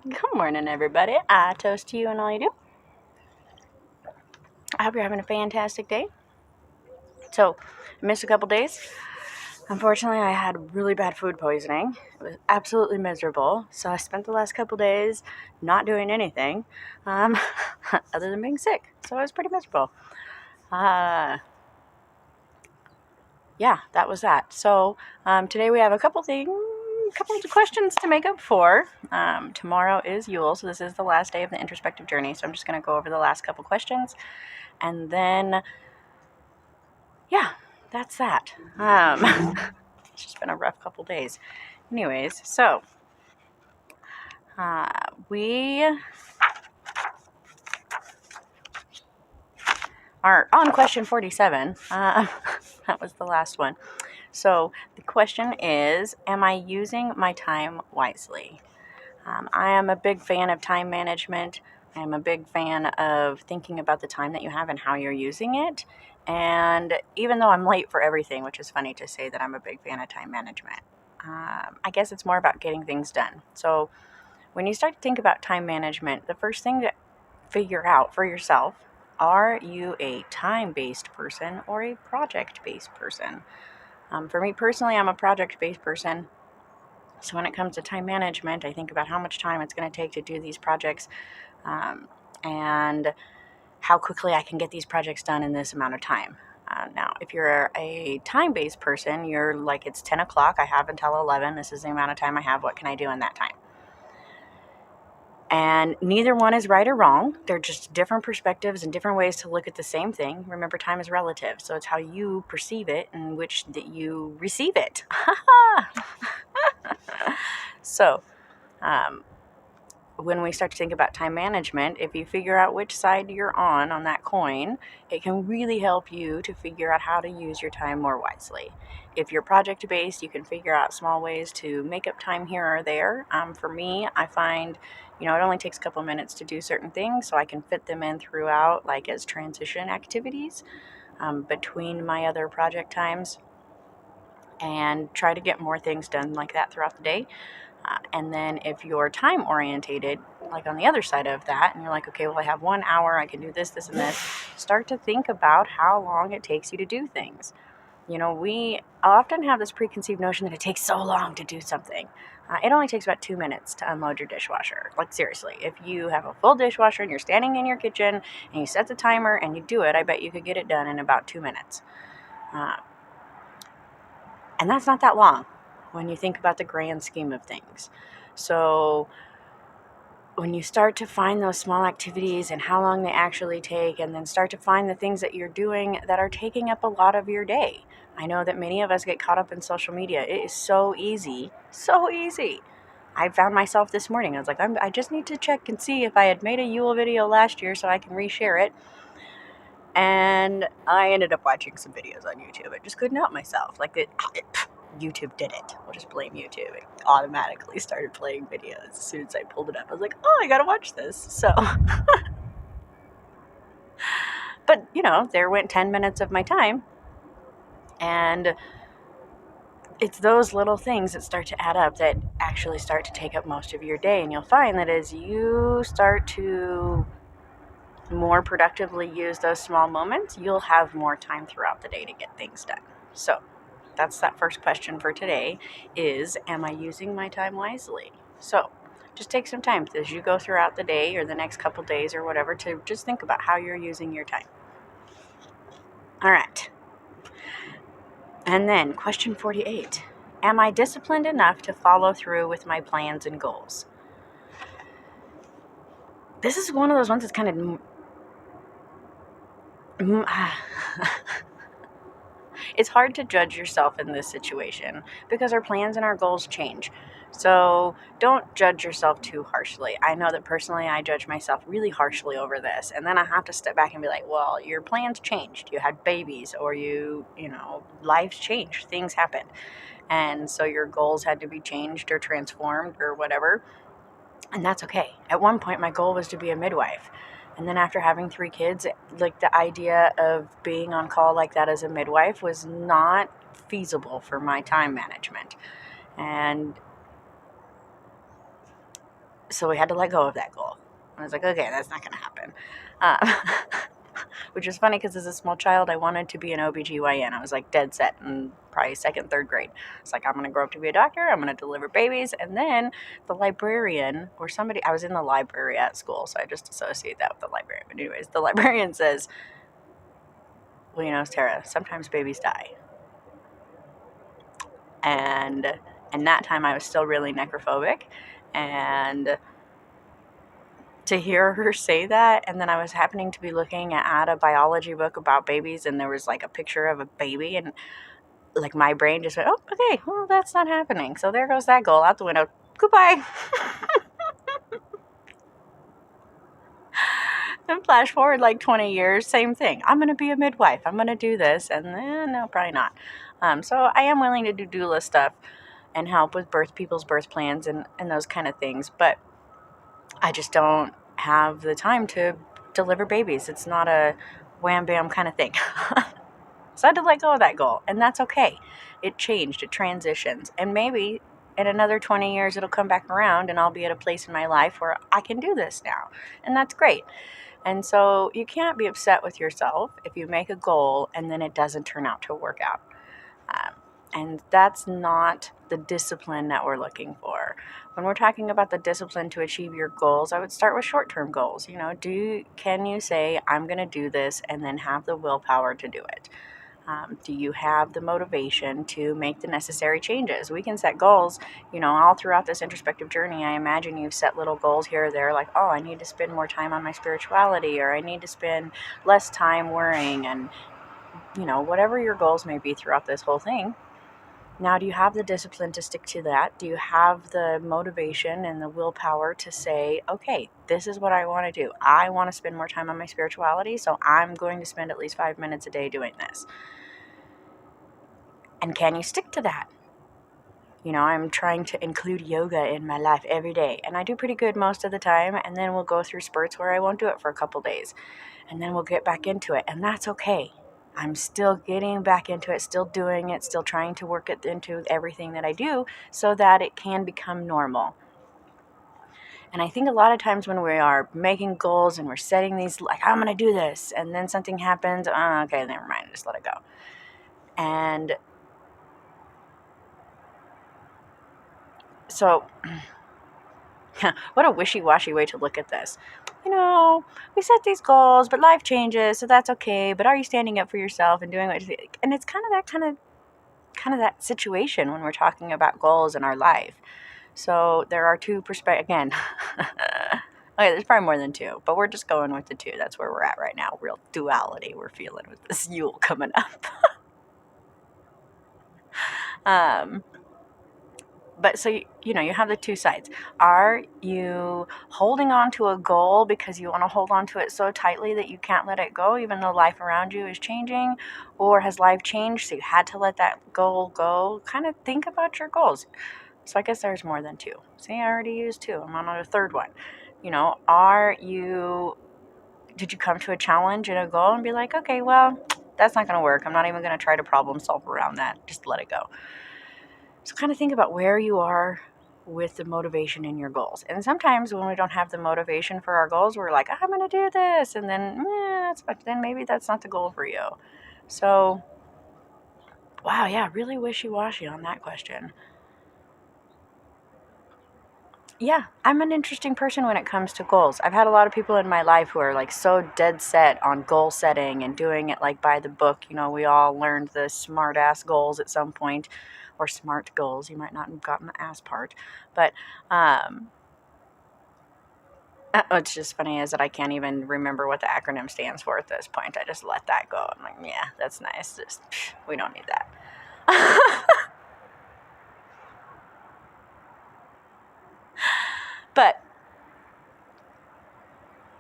Good morning, everybody. I toast to you and all you do. I hope you're having a fantastic day. So, I missed a couple days. Unfortunately, I had really bad food poisoning. It was absolutely miserable. So, I spent the last couple days not doing anything other than being sick. So, I was pretty miserable. Yeah, that was that. So, today we have a couple of questions to make up for. Tomorrow is Yule, so this is the last day of the introspective journey. So I'm just going to go over the last couple questions, and then, yeah, that's that. It's just been a rough couple days. Anyways, so we are on question 47. That was the last one. So the question is, am I using my time wisely? I am a big fan of time management. I am a big fan of thinking about the time that you have and how you're using it. And even though I'm late for everything, which is funny to say that I'm a big fan of time management, I guess it's more about getting things done. So when you start to think about time management, the first thing to figure out for yourself, are you a time-based person or a project-based person? For me personally, I'm a project-based person. So when it comes to time management, I think about how much time it's going to take to do these projects, and how quickly I can get these projects done in this amount of time. Now, if you're a time-based person, you're like, it's 10 o'clock, I have until 11, this is the amount of time I have, what can I do in that time? And neither one is right or wrong. They're just different perspectives and different ways to look at the same thing. Remember, time is relative, so it's how you perceive it and which that you receive it. So, when we start to think about time management, if you figure out which side you're on that coin, it can really help you to figure out how to use your time more wisely. If you're project based, you can figure out small ways to make up time here or there. For me, I find, it only takes a couple minutes to do certain things, so I can fit them in throughout, like as transition activities between my other project times, and try to get more things done like that throughout the day. And then if you're time orientated, like on the other side of that, and you're like, okay, well, I have 1 hour, I can do this, this, and this, start to think about how long it takes you to do things. We often have this preconceived notion that it takes so long to do something. It only takes about 2 minutes to unload your dishwasher. Like, seriously, if you have a full dishwasher and you're standing in your kitchen and you set the timer and you do it, I bet you could get it done in about 2 minutes. And that's not that long when you think about the grand scheme of things. So when you start to find those small activities and how long they actually take, and then start to find the things that you're doing that are taking up a lot of your day. I know that many of us get caught up in social media. It is so easy, so easy. I found myself this morning. I was like, I just need to check and see if I had made a Yule video last year so I can reshare it. And I ended up watching some videos on YouTube. I just couldn't help myself. YouTube did it. We'll just blame YouTube. It automatically started playing videos as soon as I pulled it up. I was like, oh, I gotta watch this. So, but there went 10 minutes of my time. And it's those little things that start to add up that actually start to take up most of your day. And you'll find that as you start to more productively use those small moments, you'll have more time throughout the day to get things done. So that's that first question for today is, am I using my time wisely? So just take some time as you go throughout the day or the next couple days or whatever to just think about how you're using your time. All right. And then question 48, am I disciplined enough to follow through with my plans and goals? This is one of those ones that's kind of it's hard to judge yourself in this situation because our plans and our goals change. So don't judge yourself too harshly. I know that personally I judge myself really harshly over this, and then I have to step back and be like, well, your plans changed. You had babies, or life's changed. Things happened. And so your goals had to be changed or transformed or whatever. And that's okay. At one point, my goal was to be a midwife. And then after having 3 kids, like, the idea of being on call like that as a midwife was not feasible for my time management. And So we had to let go of that goal. I was like, okay, that's not going to happen. Uh, which is funny because as a small child, I wanted to be an OBGYN. I was like dead set in probably second, third grade. It's like, I'm going to grow up to be a doctor. I'm going to deliver babies. And then the librarian or somebody, I was in the library at school, so I just associate that with the librarian. But anyways, the librarian says, well, you know, Tara, sometimes babies die. And in that time, I was still really necrophobic. And to hear her say that, and then I was happening to be looking at a biology book about babies, and there was like a picture of a baby, and like my brain just went, oh, okay, well, that's not happening. So there goes that goal out the window. Goodbye. And flash forward like 20 years, same thing. I'm going to be a midwife. I'm going to do this. And then, no, probably not. So I am willing to do doula stuff and help with people's birth plans and those kind of things. But I just don't have the time to deliver babies. It's not a wham bam kind of thing. So I had to let go of that goal, and that's okay. It changed, it transitions, and maybe in another 20 years it'll come back around and I'll be at a place in my life where I can do this now, and that's great. And so you can't be upset with yourself if you make a goal and then it doesn't turn out to work out. And that's not the discipline that we're looking for. When we're talking about the discipline to achieve your goals, I would start with short-term goals. You know, can you say, I'm going to do this, and then have the willpower to do it? Do you have the motivation to make the necessary changes? We can set goals, you know, all throughout this introspective journey. I imagine you've set little goals here or there, like, oh, I need to spend more time on my spirituality, or I need to spend less time worrying, and, you know, whatever your goals may be throughout this whole thing. Now, do you have the discipline to stick to that? Do you have the motivation and the willpower to say, okay, this is what I want to do. I want to spend more time on my spirituality, so I'm going to spend at least 5 minutes a day doing this. And can you stick to that? You know, I'm trying to include yoga in my life every day, and I do pretty good most of the time, and then we'll go through spurts where I won't do it for a couple days, and then we'll get back into it, and that's okay. I'm still getting back into it, still doing it, still trying to work it into everything that I do so that it can become normal. And I think a lot of times when we are making goals and we're setting these, like, I'm going to do this, and then something happens, okay, never mind, just let it go. And so, what a wishy-washy way to look at this. You know, we set these goals, but life changes, so that's okay. But are you standing up for yourself and doing what you think? And it's kind of that situation when we're talking about goals in our life. So there are two perspectives. Again, okay, there's probably more than two, but we're just going with the two. That's where we're at right now. Real duality we're feeling with this Yule coming up. But so, you know, you have the two sides. Are you holding on to a goal because you want to hold on to it so tightly that you can't let it go, even though life around you is changing? Or has life changed, so you had to let that goal go? Kind of think about your goals. So I guess there's more than two. See, I already used two. I'm on a third one. You know, did you come to a challenge and a goal and be like, okay, well, that's not going to work. I'm not even going to try to problem solve around that. Just let it go. So kind of think about where you are with the motivation in your goals. And sometimes when we don't have the motivation for our goals, we're like, I'm going to do this. And then, then maybe that's not the goal for you. So, wow, yeah, really wishy-washy on that question. Yeah, I'm an interesting person when it comes to goals. I've had a lot of people in my life who are like so dead set on goal setting and doing it like by the book. You know, we all learned the smart ass goals at some point, or smart goals. You might not have gotten the ass part, but what's just funny is that I can't even remember what the acronym stands for at this point. I just let that go. I'm like, yeah, that's nice. Just we don't need that. But,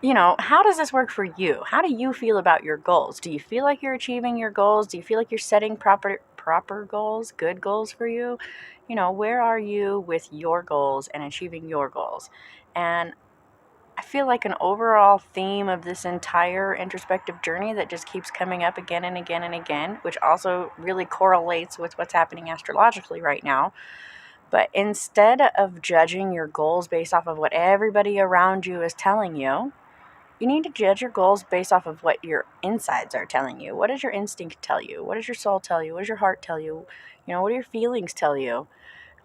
you know, how does this work for you? How do you feel about your goals? Do you feel like you're achieving your goals? Do you feel like you're setting proper goals, good goals for you? You know, where are you with your goals and achieving your goals? And I feel like an overall theme of this entire introspective journey that just keeps coming up again and again and again, which also really correlates with what's happening astrologically right now, But instead of judging your goals based off of what everybody around you is telling you, you need to judge your goals based off of what your insides are telling you. What does your instinct tell you? What does your soul tell you? What does your heart tell you? What do your feelings tell you?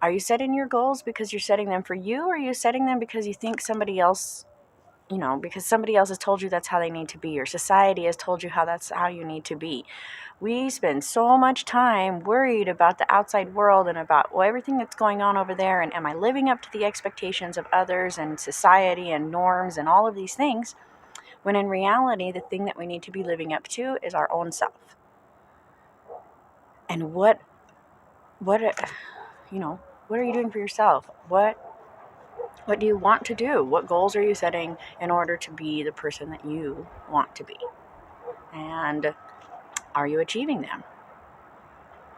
Are you setting your goals because you're setting them for you, or are you setting them because you think somebody else, because somebody else has told you that's how they need to be, or society has told you how that's how you need to be? We spend so much time worried about the outside world and about everything that's going on over there, and am I living up to the expectations of others and society and norms and all of these things, when in reality, the thing that we need to be living up to is our own self. And what are you doing for yourself? What do you want to do? What goals are you setting in order to be the person that you want to be? And are you achieving them?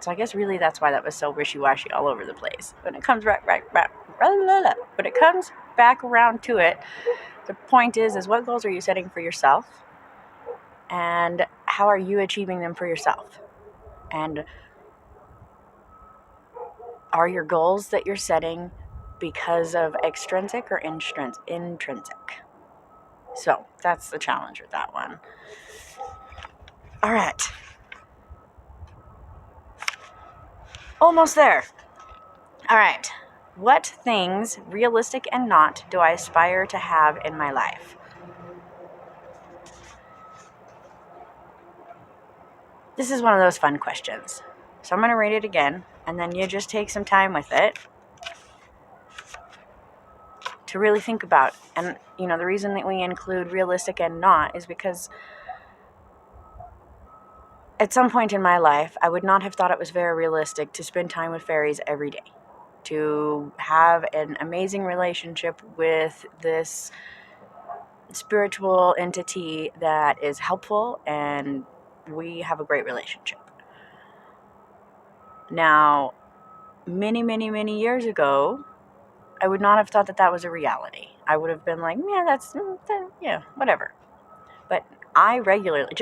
So I guess really that's why that was so wishy-washy all over the place. When it comes when it comes back around to it, the point is what goals are you setting for yourself? And how are you achieving them for yourself? And are your goals that you're setting because of extrinsic or intrinsic? So that's the challenge with that one. All right. Almost there. All right. What things, realistic and not, do I aspire to have in my life? This is one of those fun questions. So I'm going to read it again, and then you just take some time with it to really think about. And, the reason that we include realistic and not is because at some point in my life, I would not have thought it was very realistic to spend time with fairies every day, to have an amazing relationship with this spiritual entity that is helpful, and we have a great relationship. Now, many, many, many years ago, I would not have thought that that was a reality. I would have been like, yeah, whatever. But I regularly,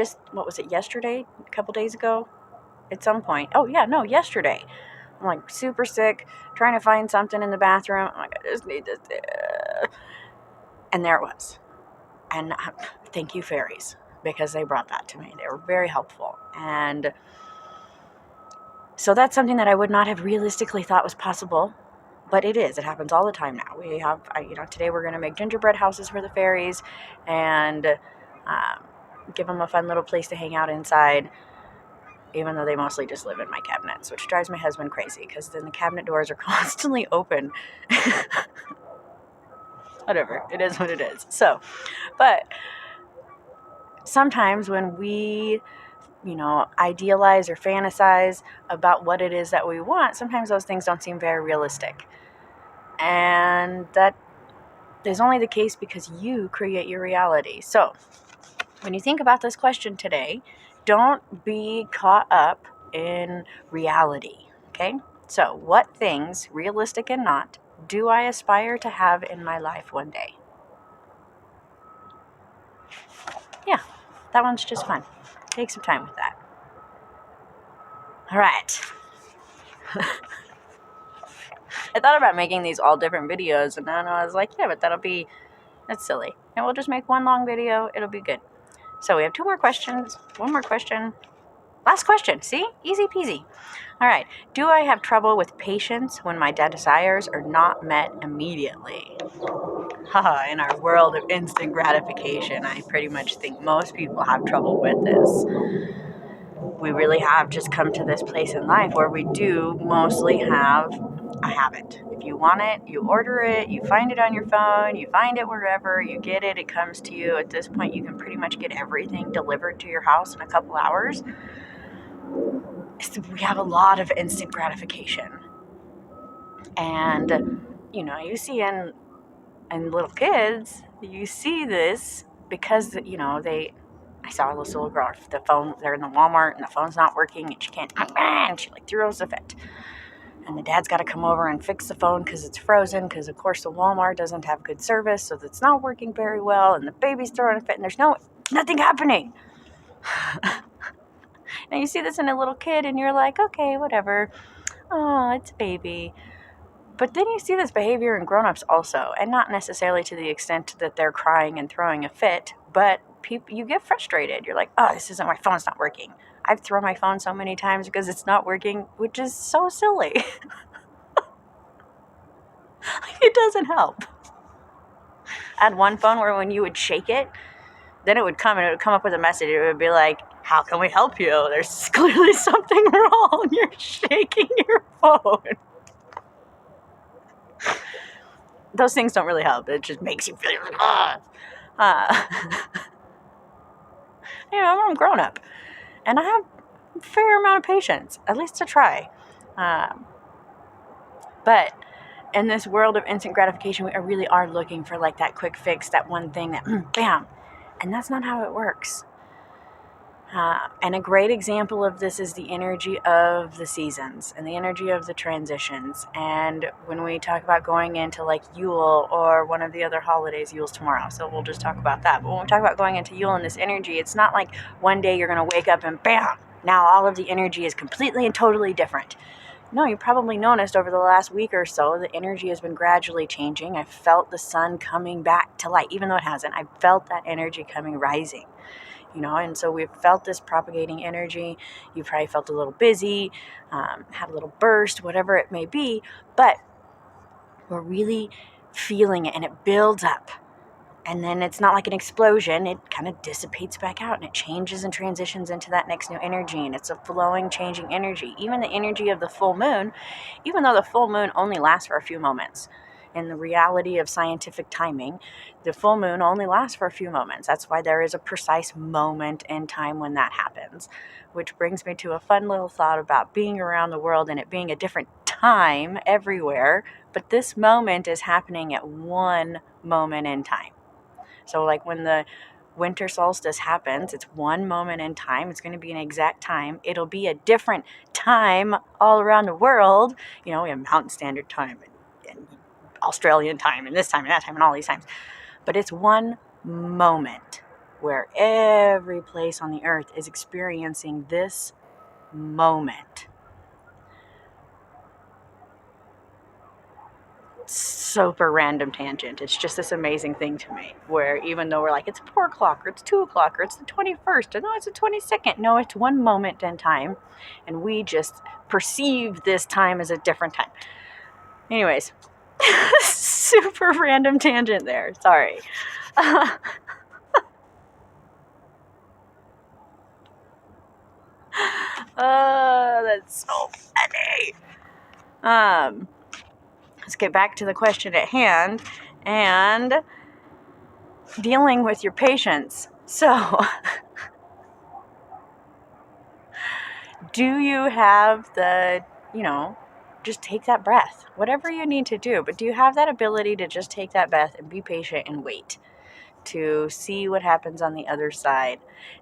yesterday, a couple days ago, at some point, yesterday, I'm like super sick, trying to find something in the bathroom. I'm like, I just need this. And there it was. And thank you, fairies, because they brought that to me. They were very helpful. And so that's something that I would not have realistically thought was possible, but it is. It happens all the time now. We have, today we're going to make gingerbread houses for the fairies and give them a fun little place to hang out inside, even though they mostly just live in my cabinets, which drives my husband crazy because then the cabinet doors are constantly open. Whatever. It is what it is. So, but sometimes when we idealize or fantasize about what it is that we want, sometimes those things don't seem very realistic. And that is only the case because you create your reality. So, when you think about this question today, don't be caught up in reality, okay? So, what things, realistic and not, do I aspire to have in my life one day? Yeah, that one's just fun. Take some time with that. All right. I thought about making these all different videos, and then I was like, yeah, but that's silly. And we'll just make one long video. It'll be good. So we have 2 more questions. 1 more question. Last question. See? Easy peasy. All right. Do I have trouble with patience when my desires are not met immediately? Haha, in our world of instant gratification, I pretty much think most people have trouble with this. We really have just come to this place in life where we do mostly have a habit. If you want it, you order it, you find it on your phone, you find it wherever, you get it, it comes to you. At this point, you can pretty much get everything delivered to your house in a couple hours. We have a lot of instant gratification. And, you see in little kids, you see this because, I saw this little girl, they're in the Walmart and the phone's not working and she can't, and she throws a fit. And the dad's got to come over and fix the phone because it's frozen, because of course the Walmart doesn't have good service, so it's not working very well, and the baby's throwing a fit and there's nothing happening. And you see this in a little kid and you're like, okay, whatever. Oh, it's a baby. But then you see this behavior in grown-ups also, and not necessarily to the extent that they're crying and throwing a fit, but you get frustrated. You're like, oh, my phone's not working. I've thrown my phone so many times because it's not working, which is so silly. It doesn't help. I had one phone where when you would shake it, then it would come up with a message. It would be like, how can we help you? There's clearly something wrong. You're shaking your phone. Those things don't really help. It just makes you feel I'm grown up, and I have a fair amount of patience, at least to try. But in this world of instant gratification, we really are looking for like that quick fix, that one thing that bam, and that's not how it works. And a great example of this is the energy of the seasons and the energy of the transitions. And when we talk about going into like Yule or one of the other holidays, Yule's tomorrow, so we'll just talk about that. But when we talk about going into Yule and this energy, it's not like one day you're going to wake up and bam, now all of the energy is completely and totally different. No, you probably noticed over the last week or so, the energy has been gradually changing. I've felt the sun coming back to light, even though it hasn't. I've felt that energy rising. And so we've felt this propagating energy. You probably felt a little busy, had a little burst, whatever it may be, but we're really feeling it, and it builds up. And then it's not like an explosion. It kind of dissipates back out, and it changes and transitions into that next new energy, and it's a flowing, changing energy. Even the energy of the full moon, even though the full moon only lasts for a few moments, in the reality of scientific timing, the full moon only lasts for a few moments. That's why there is a precise moment in time when that happens, which brings me to a fun little thought about being around the world and it being a different time everywhere, but this moment is happening at one moment in time. So like when the winter solstice happens, it's one moment in time. It's going to be an exact time. It'll be a different time all around the world. We have Mountain Standard Time and Australian time and this time and that time and all these times. But it's one moment where every place on the earth is experiencing this moment. Super random tangent. It's just this amazing thing to me where even though we're like, it's 4 o'clock or it's 2 o'clock or it's the 21st or no, it's the 22nd. No, it's one moment in time. And we just perceive this time as a different time. Anyways, super random tangent there. Sorry. That's so funny. Let's get back to the question at hand and dealing with your patients. So, do you have just take that breath, whatever you need to do, but do you have that ability to just take that breath and be patient and wait to see what happens on the other side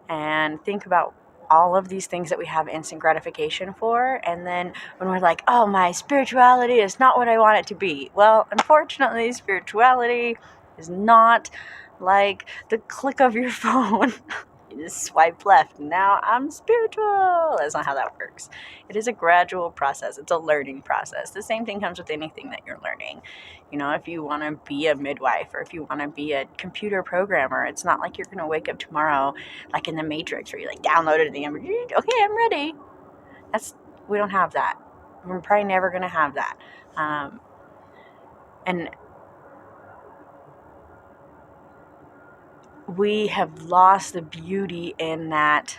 and think about all of these things that we have instant gratification for, and then when we're like, oh, my spirituality is not what I want it to be. Well, unfortunately, spirituality is not like the click of your phone. You just swipe left, and now I'm spiritual. That's not how that works. It is a gradual process. It's a learning process. The same thing comes with anything that you're learning. If you want to be a midwife or if you want to be a computer programmer, it's not like you're going to wake up tomorrow like in the Matrix where you like downloaded the image. Okay, I'm ready. We don't have that. We're probably never going to have that. And we have lost the beauty in that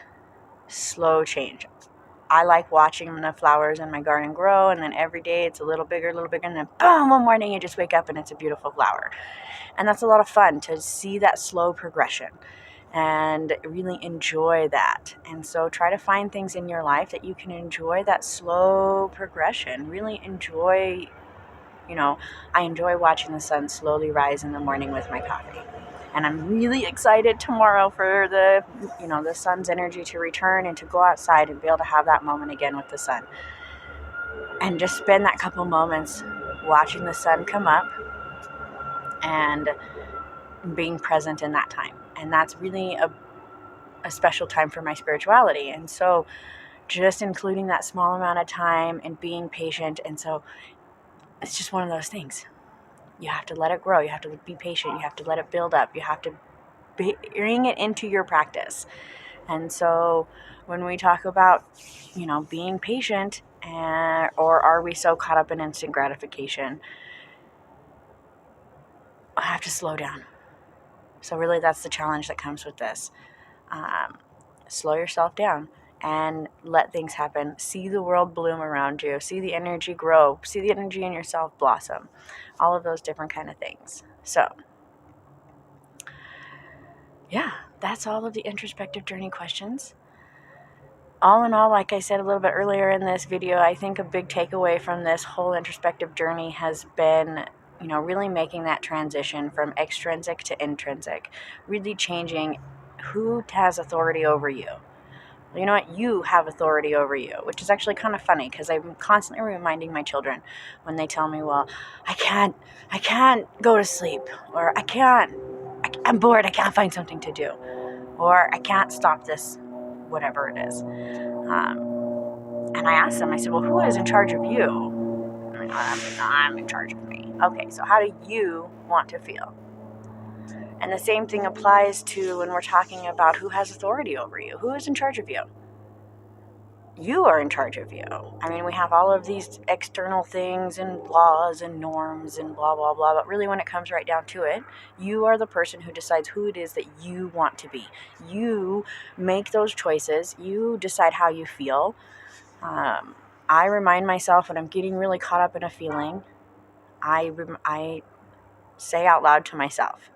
slow change. I like watching the flowers in my garden grow, and then every day it's a little bigger, and then boom, one morning you just wake up and it's a beautiful flower. And that's a lot of fun to see that slow progression and really enjoy that. And so try to find things in your life that you can enjoy that slow progression. Really enjoy, I enjoy watching the sun slowly rise in the morning with my coffee. And I'm really excited tomorrow for the sun's energy to return and to go outside and be able to have that moment again with the sun. And just spend that couple moments watching the sun come up and being present in that time. And that's really a special time for my spirituality. And so just including that small amount of time and being patient. And so it's just one of those things. You have to let it grow. You have to be patient. You have to let it build up. You have to bring it into your practice. And so when we talk about, being patient, or are we so caught up in instant gratification, I have to slow down. So really that's the challenge that comes with this. Slow yourself down and let things happen. See the world bloom around you. See the energy grow. See the energy in yourself blossom. All of those different kind of things. So, yeah, that's all of the introspective journey questions. All in all, like I said a little bit earlier in this video, I think a big takeaway from this whole introspective journey has been, really making that transition from extrinsic to intrinsic, really changing who has authority over you. You know what? You have authority over you, which is actually kind of funny because I'm constantly reminding my children when they tell me, well, I can't go to sleep, or I'm bored, I can't find something to do, or I can't stop this, whatever it is. And I asked them, I said, well, who is in charge of you? I'm in charge of me. Okay, so how do you want to feel? And the same thing applies to when we're talking about who has authority over you. Who is in charge of you? You are in charge of you. I mean, we have all of these external things and laws and norms and blah, blah, blah. But really, when it comes right down to it, you are the person who decides who it is that you want to be. You make those choices. You decide how you feel. I remind myself when I'm getting really caught up in a feeling, I say out loud to myself,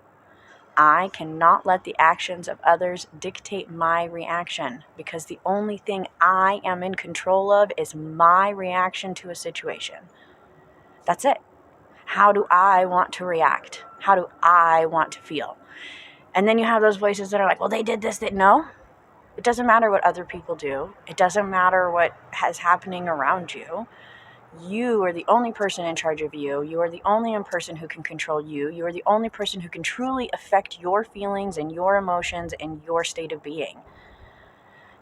I cannot let the actions of others dictate my reaction, because the only thing I am in control of is my reaction to a situation. That's it. How do I want to react? How do I want to feel? And then you have those voices that are like, well, they did this, no. It doesn't matter what other people do. It doesn't matter what is happening around you. You are the only person in charge of you. You are the only person who can control you. You are the only person who can truly affect your feelings and your emotions and your state of being.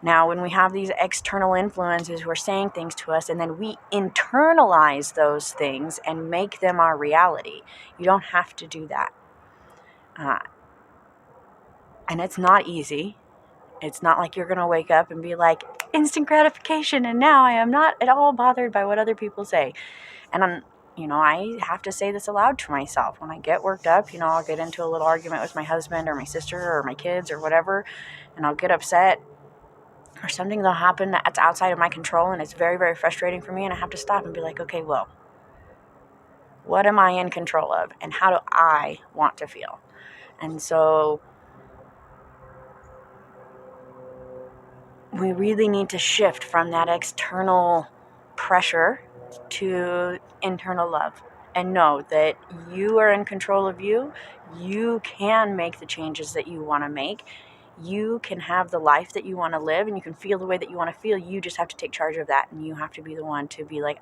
Now, when we have these external influences who are saying things to us, and then we internalize those things and make them our reality, you don't have to do that. And it's not easy. It's not like you're going to wake up and be like, instant gratification, and now I am not at all bothered by what other people say. And I have to say this aloud to myself. When I get worked up, I'll get into a little argument with my husband or my sister or my kids or whatever, and I'll get upset, or something will happen that's outside of my control, and it's very, very frustrating for me, and I have to stop and be like, okay, well, what am I in control of, and how do I want to feel? And so we really need to shift from that external pressure to internal love, and know that you are in control of you. You can make the changes that you want to make. You can have the life that you want to live, and you can feel the way that you want to feel. You just have to take charge of that, and you have to be the one to be like,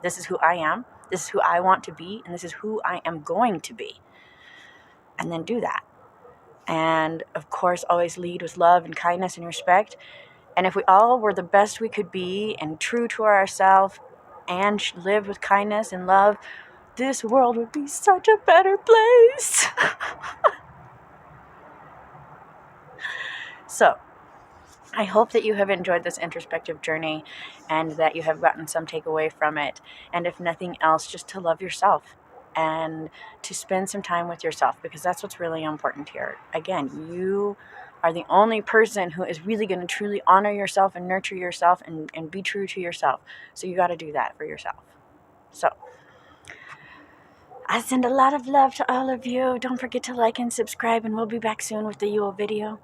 this is who I am, this is who I want to be, and this is who I am going to be. And then do that. And of course, always lead with love and kindness and respect. And if we all were the best we could be and true to ourselves and live with kindness and love, this world would be such a better place. So, I hope that you have enjoyed this introspective journey and that you have gotten some takeaway from it. And if nothing else, just to love yourself and to spend some time with yourself, because that's what's really important here. Again, you are the only person who is really going to truly honor yourself and nurture yourself and be true to yourself. So you got to do that for yourself. So I send a lot of love to all of you. Don't forget to like and subscribe, and we'll be back soon with the Yule video.